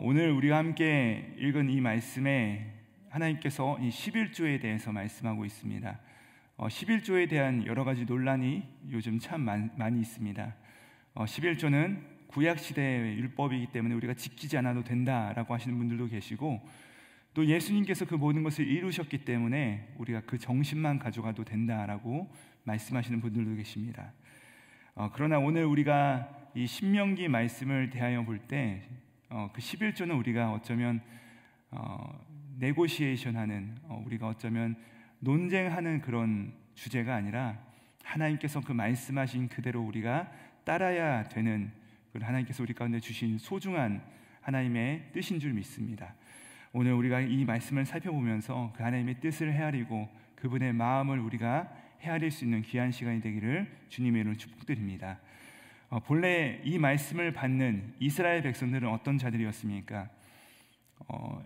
오늘 우리가 함께 읽은 이 말씀에 하나님께서 이 11조에 대해서 말씀하고 있습니다. 11조에 대한 여러 가지 논란이 요즘 참 많이 있습니다. 11조는 구약시대의 율법이기 때문에 우리가 지키지 않아도 된다라고 하시는 분들도 계시고, 또 예수님께서 그 모든 것을 이루셨기 때문에 우리가 그 정신만 가져가도 된다라고 말씀하시는 분들도 계십니다. 그러나 오늘 우리가 이 신명기 말씀을 대하여 볼 때 그 11조는 우리가 어쩌면 네고시에이션하는, 우리가 어쩌면 논쟁하는 그런 주제가 아니라 하나님께서 그 말씀하신 그대로 우리가 따라야 되는, 하나님께서 우리 가운데 주신 소중한 하나님의 뜻인 줄 믿습니다. 오늘 우리가 이 말씀을 살펴보면서 그 하나님의 뜻을 헤아리고 그분의 마음을 우리가 헤아릴 수 있는 귀한 시간이 되기를 주님의 이름으로 축복드립니다. 본래 이 말씀을 받는 이스라엘 백성들은 어떤 자들이었습니까?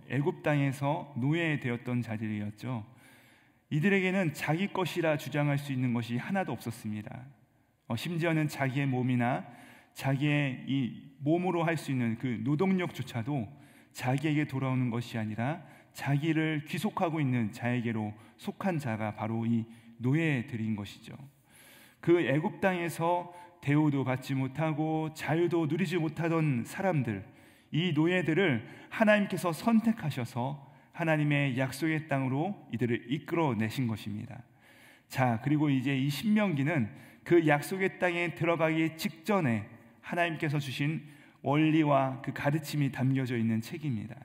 애굽 땅에서 노예되었던 자들이었죠. 이들에게는 자기 것이라 주장할 수 있는 것이 하나도 없었습니다. 심지어는 자기의 몸이나 자기의 이 몸으로 할 수 있는 그 노동력조차도 자기에게 돌아오는 것이 아니라 자기를 귀속하고 있는 자에게로 속한 자가 바로 이 노예들인 것이죠. 그 애굽 땅에서 대우도 받지 못하고 자유도 누리지 못하던 사람들, 이 노예들을 하나님께서 선택하셔서 하나님의 약속의 땅으로 이들을 이끌어내신 것입니다. 자, 그리고 이제 이 신명기는 그 약속의 땅에 들어가기 직전에 하나님께서 주신 원리와 그 가르침이 담겨져 있는 책입니다.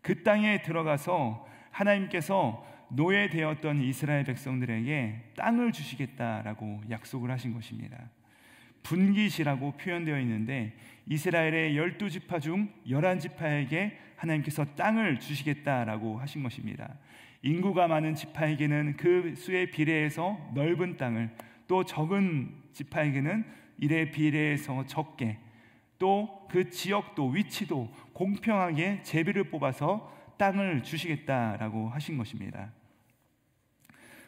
그 땅에 들어가서 하나님께서 노예되었던 이스라엘 백성들에게 땅을 주시겠다라고 약속을 하신 것입니다. 분깃이라고 표현되어 있는데 이스라엘의 12지파 중 11지파에게 하나님께서 땅을 주시겠다라고 하신 것입니다. 인구가 많은 지파에게는 그 수에 비례해서 넓은 땅을, 또 적은 지파에게는 이에 비례해서 적게, 또 그 지역도 위치도 공평하게 제비를 뽑아서 땅을 주시겠다라고 하신 것입니다.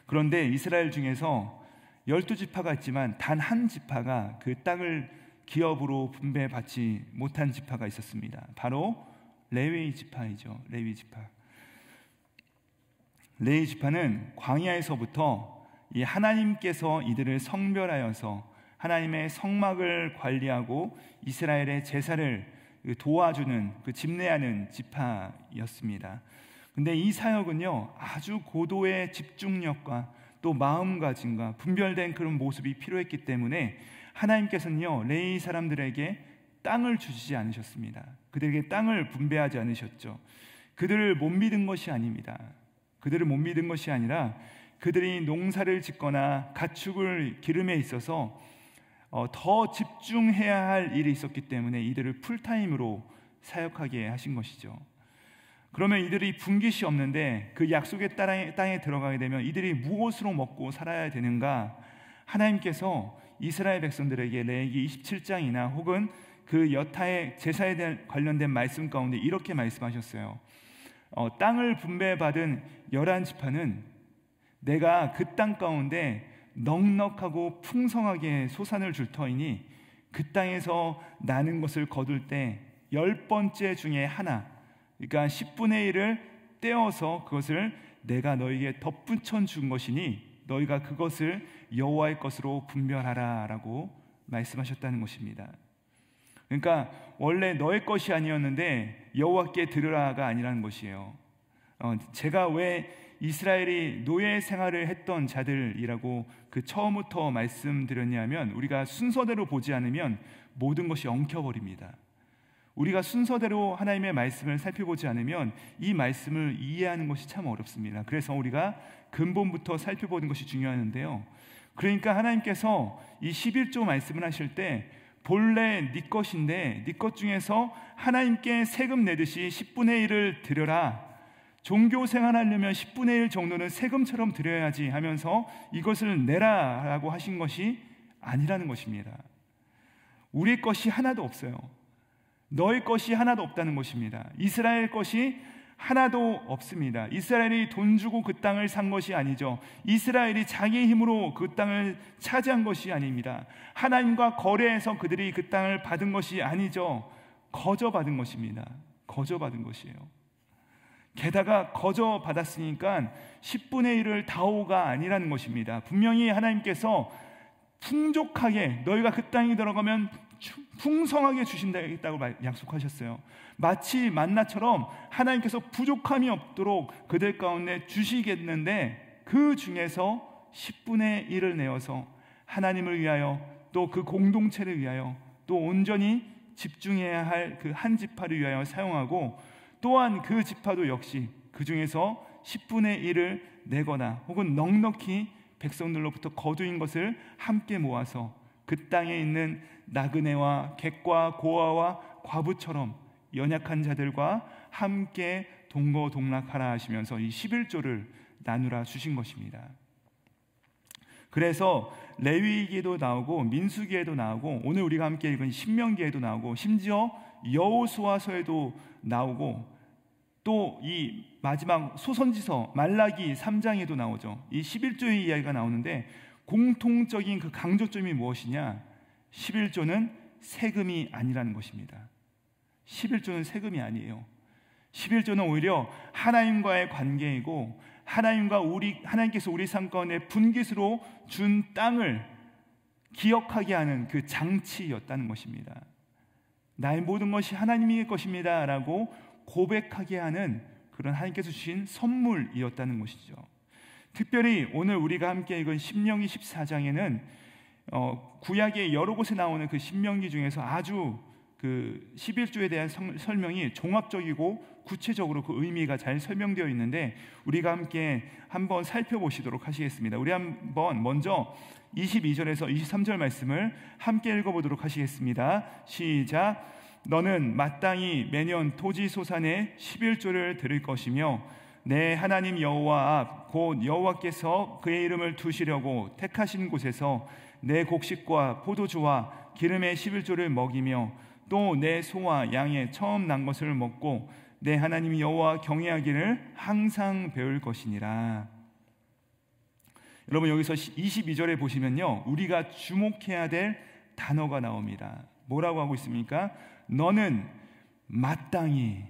그런데 이스라엘 중에서 12지파가 있지만 단 한 지파가 그 땅을 기업으로 분배받지 못한 지파가 있었습니다. 바로 레위 지파이죠. 레위 지파. 레위 지파는 광야에서부터 이 하나님께서 이들을 성별하여서 하나님의 성막을 관리하고 이스라엘의 제사를 도와주는, 그 집례하는 지파였습니다. 근데 이 사역은요, 아주 고도의 집중력과 또 마음가짐과 분별된 그런 모습이 필요했기 때문에 하나님께서는요, 레위 사람들에게 땅을 주시지 않으셨습니다. 그들에게 땅을 분배하지 않으셨죠. 그들을 못 믿은 것이 아닙니다. 그들을 못 믿은 것이 아니라 그들이 농사를 짓거나 가축을 기름에 있어서 더 집중해야 할 일이 있었기 때문에 이들을 풀타임으로 사역하게 하신 것이죠. 그러면 이들이 분깃이 없는데 그 약속의 땅에 들어가게 되면 이들이 무엇으로 먹고 살아야 되는가? 하나님께서 이스라엘 백성들에게 레위기 27장이나 혹은 그 여타의 제사에 대한 관련된 말씀 가운데 이렇게 말씀하셨어요. 땅을 분배받은 11지파는 내가 그 땅 가운데 넉넉하고 풍성하게 소산을 줄 터이니 그 땅에서 나는 것을 거둘 때 10번째 중에 하나, 그러니까 10분의 1을 떼어서 그것을 내가 너에게 덧붙여 준 것이니 너희가 그것을 여호와의 것으로 분별하라 라고 말씀하셨다는 것입니다. 그러니까 원래 너의 것이 아니었는데 여호와께 들으라가 아니라는 것이에요. 제가 왜 이스라엘이 노예 생활을 했던 자들이라고 그 처음부터 말씀드렸냐면, 우리가 순서대로 보지 않으면 모든 것이 엉켜버립니다. 우리가 순서대로 하나님의 말씀을 살펴보지 않으면 이 말씀을 이해하는 것이 참 어렵습니다. 그래서 우리가 근본부터 살펴보는 것이 중요한데요. 그러니까 하나님께서 이 11조 말씀을 하실 때 본래 네 것인데 네 것 중에서 하나님께 세금 내듯이 10분의 1을 드려라. 종교 생활하려면 10분의 1 정도는 세금처럼 드려야지 하면서 이것을 내라 라고 하신 것이 아니라는 것입니다. 우리 것이 하나도 없어요. 너희 것이 하나도 없다는 것입니다. 이스라엘 것이 하나도 없습니다. 이스라엘이 돈 주고 그 땅을 산 것이 아니죠. 이스라엘이 자기의 힘으로 그 땅을 차지한 것이 아닙니다. 하나님과 거래해서 그들이 그 땅을 받은 것이 아니죠. 거저 받은 것입니다. 거저받은 것이에요. 게다가 거저받았으니까 10분의 1을 다오가 아니라는 것입니다. 분명히 하나님께서 풍족하게 너희가 그 땅에 들어가면 풍성하게 주신다고 약속하셨어요. 마치 만나처럼 하나님께서 부족함이 없도록 그들 가운데 주시겠는데 그 중에서 10분의 1을 내어서 하나님을 위하여 또 그 공동체를 위하여 또 온전히 집중해야 할 그 한 지파를 위하여 사용하고 또한 그 지파도 역시 그 중에서 10분의 1을 내거나 혹은 넉넉히 백성들로부터 거두인 것을 함께 모아서 그 땅에 있는 나그네와 객과 고아와 과부처럼 연약한 자들과 함께 동거동락하라 하시면서 이 11조를 나누라 주신 것입니다. 그래서 레위기에도 나오고 민수기에도 나오고 오늘 우리가 함께 읽은 신명기에도 나오고 심지어 여호수아서에도 나오고 또 이 마지막 소선지서 말라기 3장에도 나오죠. 이 11조의 이야기가 나오는데 공통적인 그 강조점이 무엇이냐? 11조는 세금이 아니라는 것입니다. 11조는 세금이 아니에요. 11조는 오히려 하나님과의 관계이고 하나님께서 우리 삶 가운데 분깃으로 준 땅을 기억하게 하는 그 장치였다는 것입니다. 나의 모든 것이 하나님의 것입니다 라고 고백하게 하는 그런 하나님께서 주신 선물이었다는 것이죠. 특별히 오늘 우리가 함께 읽은 신명기 14장에는 구약의 여러 곳에 나오는 그 신명기 중에서 아주 그 11조에 대한 설명이 종합적이고 구체적으로 그 의미가 잘 설명되어 있는데 우리가 함께 한번 살펴보시도록 하시겠습니다. 우리 한번 먼저 22절에서 23절 말씀을 함께 읽어보도록 하시겠습니다. 시작. 너는 마땅히 매년 토지 소산의 11조를 드릴 것이며 내 하나님 여호와 앞 곧 여호와께서 그의 이름을 두시려고 택하신 곳에서 내 곡식과 포도주와 기름의 11조를 먹이며 또 내 소와 양의 처음 난 것을 먹고 내 하나님 여호와 경외하기를 항상 배울 것이니라. 여러분 여기서 22절에 보시면요 우리가 주목해야 될 단어가 나옵니다. 뭐라고 하고 있습니까? 너는 마땅히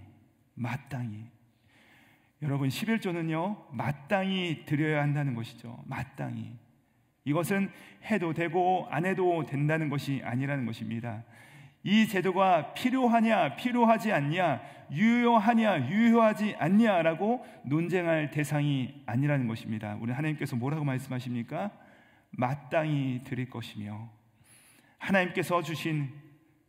여러분 11조는요 마땅히 드려야 한다는 것이죠. 마땅히. 이것은 해도 되고 안 해도 된다는 것이 아니라는 것입니다. 이 제도가 필요하냐 필요하지 않냐 유효하냐 유효하지 않냐라고 논쟁할 대상이 아니라는 것입니다. 우리 하나님께서 뭐라고 말씀하십니까? 마땅히 드릴 것이며 하나님께서 주신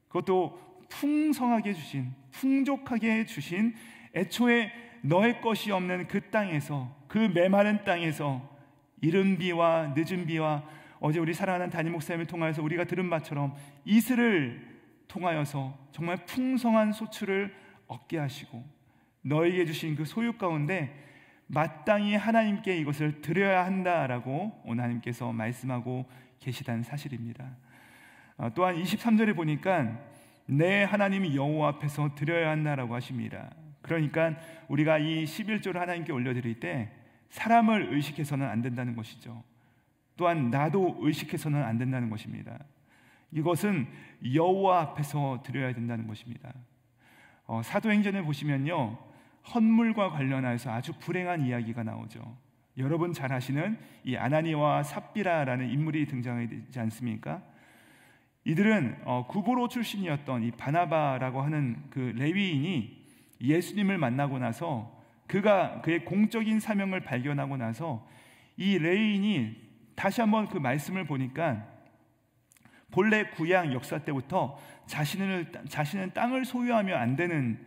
그것도 풍성하게 주신 풍족하게 주신 애초에 너의 것이 없는 그 땅에서 그 메마른 땅에서 이른 비와 늦은 비와 어제 우리 사랑하는 담임 목사님을 통하여서 우리가 들은 바처럼 이슬을 통하여서 정말 풍성한 소출을 얻게 하시고 너에게 주신 그 소유 가운데 마땅히 하나님께 이것을 드려야 한다라고 오늘 하나님께서 말씀하고 계시다는 사실입니다. 또한 23절에 보니까 내 하나님 여호와 앞에서 드려야 한다라고 하십니다. 그러니까 우리가 이 11조를 하나님께 올려드릴 때 사람을 의식해서는 안 된다는 것이죠. 또한 나도 의식해서는 안 된다는 것입니다. 이것은 여호와 앞에서 드려야 된다는 것입니다. 사도행전을 보시면요 헌물과 관련해서 아주 불행한 이야기가 나오죠. 여러분 잘 아시는 이 아나니와 삽비라라는 인물이 등장하지 않습니까? 이들은 구브로 출신이었던 이 바나바라고 하는 그 레위인이 예수님을 만나고 나서 그의 공적인 사명을 발견하고 나서 이 레위인이 다시 한번 그 말씀을 보니까 본래 구약 역사 때부터 자신은 땅을 소유하며 안 되는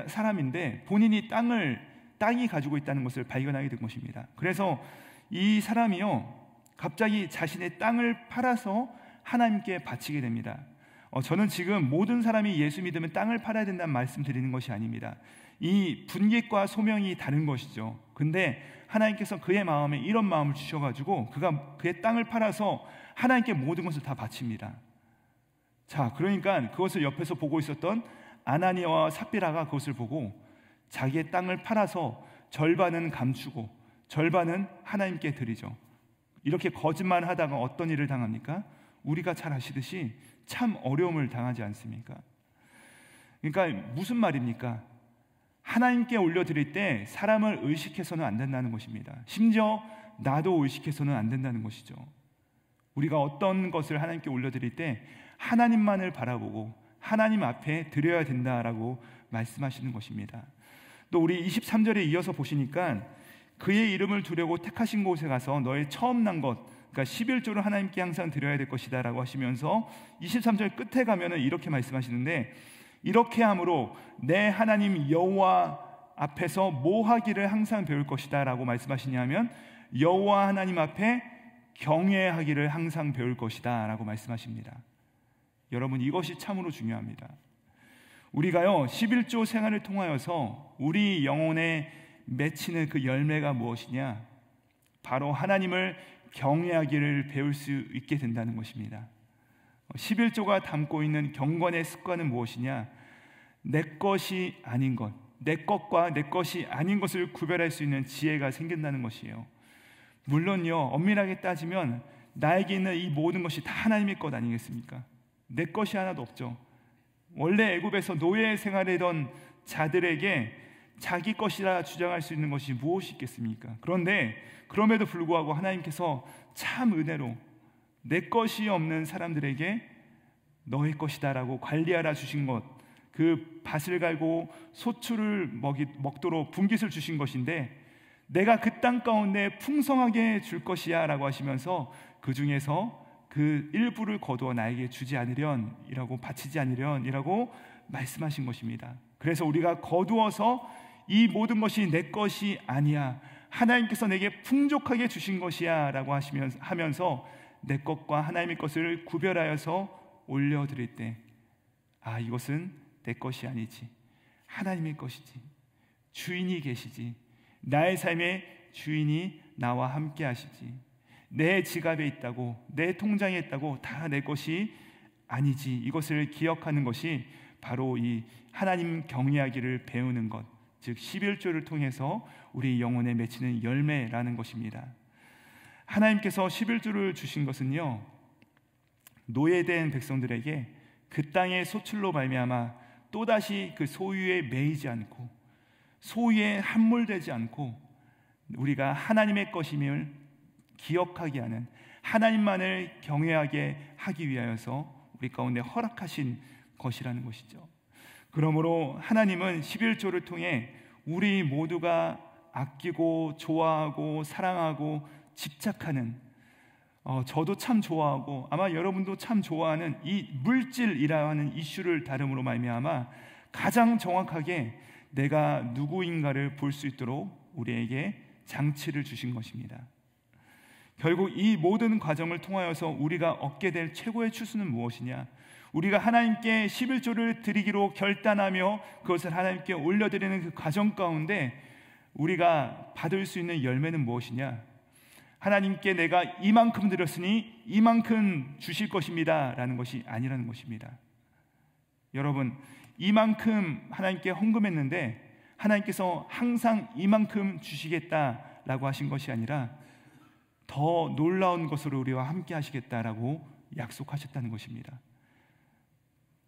사람인데 본인이 땅이 가지고 있다는 것을 발견하게 된 것입니다. 그래서 이 사람이요 갑자기 자신의 땅을 팔아서 하나님께 바치게 됩니다. 저는 지금 모든 사람이 예수 믿으면 땅을 팔아야 된다는 말씀 드리는 것이 아닙니다. 이 분깃과 소명이 다른 것이죠. 근데 하나님께서 그의 마음에 이런 마음을 주셔가지고 그가 그의 땅을 팔아서 하나님께 모든 것을 다 바칩니다. 자, 그러니까 그것을 옆에서 보고 있었던 아나니아와 삽비라가 그것을 보고 자기의 땅을 팔아서 절반은 감추고 절반은 하나님께 드리죠. 이렇게 거짓말하다가 어떤 일을 당합니까? 우리가 잘 아시듯이 참 어려움을 당하지 않습니까? 그러니까 무슨 말입니까? 하나님께 올려드릴 때 사람을 의식해서는 안 된다는 것입니다. 심지어 나도 의식해서는 안 된다는 것이죠. 우리가 어떤 것을 하나님께 올려드릴 때 하나님만을 바라보고 하나님 앞에 드려야 된다라고 말씀하시는 것입니다. 또 우리 23절에 이어서 보시니까 그의 이름을 두려고 택하신 곳에 가서 너의 처음 난 것, 그러니까 11조를 하나님께 항상 드려야 될 것이다 라고 하시면서 23절 끝에 가면은 이렇게 말씀하시는데, 이렇게 함으로 내 하나님 여호와 앞에서 뭐 하기를 항상 배울 것이다 라고 말씀하시냐면, 여호와 하나님 앞에 경외하기를 항상 배울 것이다 라고 말씀하십니다. 여러분, 이것이 참으로 중요합니다. 우리가요 11조 생활을 통하여서 우리 영혼에 맺히는 그 열매가 무엇이냐? 바로 하나님을 경외하기를 배울 수 있게 된다는 것입니다. 11조가 담고 있는 경건의 습관은 무엇이냐? 내 것이 아닌 것, 내 것과 내 것이 아닌 것을 구별할 수 있는 지혜가 생긴다는 것이에요. 물론요, 엄밀하게 따지면 나에게 있는 이 모든 것이 다 하나님의 것 아니겠습니까? 내 것이 하나도 없죠. 원래 애굽에서 노예 생활하던 자들에게 자기 것이라 주장할 수 있는 것이 무엇이 있겠습니까? 그런데 그럼에도 불구하고 하나님께서 참 은혜로 내 것이 없는 사람들에게 너의 것이다 라고 관리하라 주신 것, 그 밭을 갈고 소출을 먹도록 분깃을 주신 것인데, 내가 그 땅 가운데 풍성하게 줄 것이야 라고 하시면서 그 중에서 그 일부를 거두어 나에게 주지 않으련이라고, 바치지 않으련이라고 말씀하신 것입니다. 그래서 우리가 거두어서 이 모든 것이 내 것이 아니야, 하나님께서 내게 풍족하게 주신 것이야 라고 하면서 내 것과 하나님의 것을 구별하여서 올려드릴 때, 아, 이것은 내 것이 아니지, 하나님의 것이지, 주인이 계시지, 나의 삶의 주인이 나와 함께 하시지, 내 지갑에 있다고, 내 통장에 있다고 다 내 것이 아니지, 이것을 기억하는 것이 바로 이 하나님 경외하기를 배우는 것, 즉 11조를 통해서 우리 영혼에 맺히는 열매라는 것입니다. 하나님께서 11조를 주신 것은요, 노예된 백성들에게 그 땅의 소출로 말미암아 또다시 그 소유에 매이지 않고 소유에 함몰되지 않고 우리가 하나님의 것임을 기억하게 하는, 하나님만을 경외하게 하기 위하여서 우리 가운데 허락하신 것이라는 것이죠. 그러므로 하나님은 11조를 통해 우리 모두가 아끼고 좋아하고 사랑하고 집착하는, 저도 참 좋아하고 아마 여러분도 참 좋아하는 이 물질이라는 이슈를 다름으로 말미암아 가장 정확하게 내가 누구인가를 볼 수 있도록 우리에게 장치를 주신 것입니다. 결국 이 모든 과정을 통하여서 우리가 얻게 될 최고의 추수는 무엇이냐? 우리가 하나님께 11조를 드리기로 결단하며 그것을 하나님께 올려드리는 그 과정 가운데 우리가 받을 수 있는 열매는 무엇이냐? 하나님께 내가 이만큼 드렸으니 이만큼 주실 것입니다 라는 것이 아니라는 것입니다. 여러분, 이만큼 하나님께 헌금했는데 하나님께서 항상 이만큼 주시겠다라고 하신 것이 아니라 더 놀라운 것으로 우리와 함께 하시겠다라고 약속하셨다는 것입니다.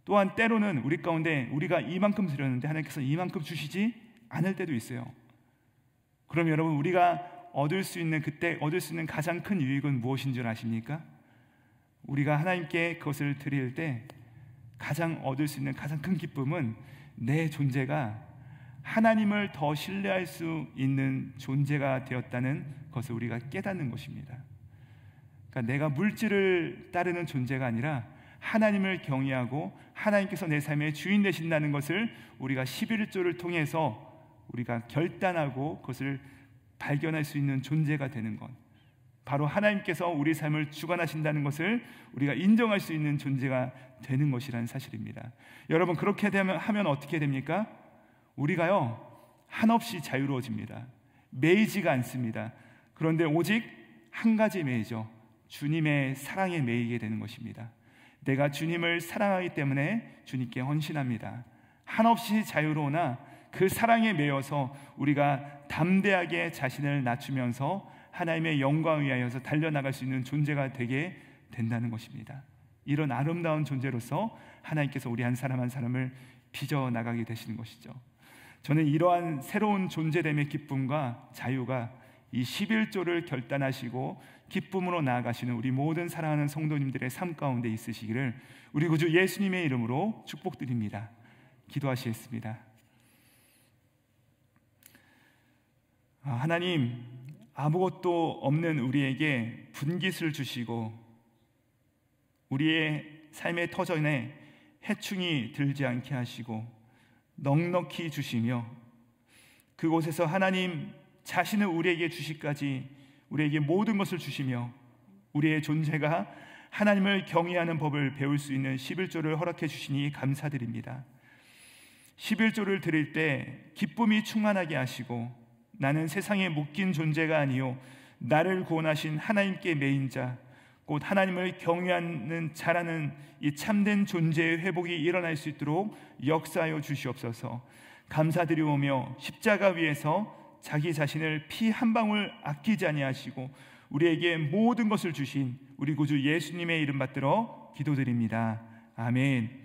또한 때로는 우리 가운데 우리가 이만큼 드렸는데 하나님께서 이만큼 주시지 않을 때도 있어요. 그럼 여러분, 우리가 그때 얻을 수 있는 가장 큰 유익은 무엇인 줄 아십니까? 우리가 하나님께 그것을 드릴 때 가장 얻을 수 있는 가장 큰 기쁨은 내 존재가 하나님을 더 신뢰할 수 있는 존재가 되었다는 것을 우리가 깨닫는 것입니다. 그러니까 내가 물질을 따르는 존재가 아니라 하나님을 경외하고 하나님께서 내 삶의 주인 되신다는 것을 우리가 11조를 통해서 우리가 결단하고 그것을 발견할 수 있는 존재가 되는 것, 바로 하나님께서 우리 삶을 주관하신다는 것을 우리가 인정할 수 있는 존재가 되는 것이라는 사실입니다. 여러분, 그렇게 하면 어떻게 됩니까? 우리가요 한없이 자유로워집니다. 매이지가 않습니다. 그런데 오직 한 가지 매이죠. 주님의 사랑에 매이게 되는 것입니다. 내가 주님을 사랑하기 때문에 주님께 헌신합니다. 한없이 자유로우나 그 사랑에 매여서 우리가 담대하게 자신을 낮추면서 하나님의 영광을 위하여서 달려나갈 수 있는 존재가 되게 된다는 것입니다. 이런 아름다운 존재로서 하나님께서 우리 한 사람 한 사람을 빚어 나가게 되시는 것이죠. 저는 이러한 새로운 존재됨의 기쁨과 자유가 이 11조를 결단하시고 기쁨으로 나아가시는 우리 모든 사랑하는 성도님들의 삶 가운데 있으시기를 우리 구주 예수님의 이름으로 축복드립니다. 기도하시겠습니다. 하나님, 아무것도 없는 우리에게 분깃을 주시고 우리의 삶의 터전에 해충이 들지 않게 하시고 넉넉히 주시며 그곳에서 하나님 자신을 우리에게 주시기까지 우리에게 모든 것을 주시며 우리의 존재가 하나님을 경외하는 법을 배울 수 있는 11조를 허락해 주시니 감사드립니다. 11조를 드릴 때 기쁨이 충만하게 하시고 나는 세상에 묶인 존재가 아니요 나를 구원하신 하나님께 매인 자 곧 하나님을 경외하는 자라는 이 참된 존재의 회복이 일어날 수 있도록 역사하여 주시옵소서. 감사드리오며 십자가 위에서 자기 자신을 피 한 방울 아끼지 아니하시고 우리에게 모든 것을 주신 우리 구주 예수님의 이름 받들어 기도드립니다. 아멘.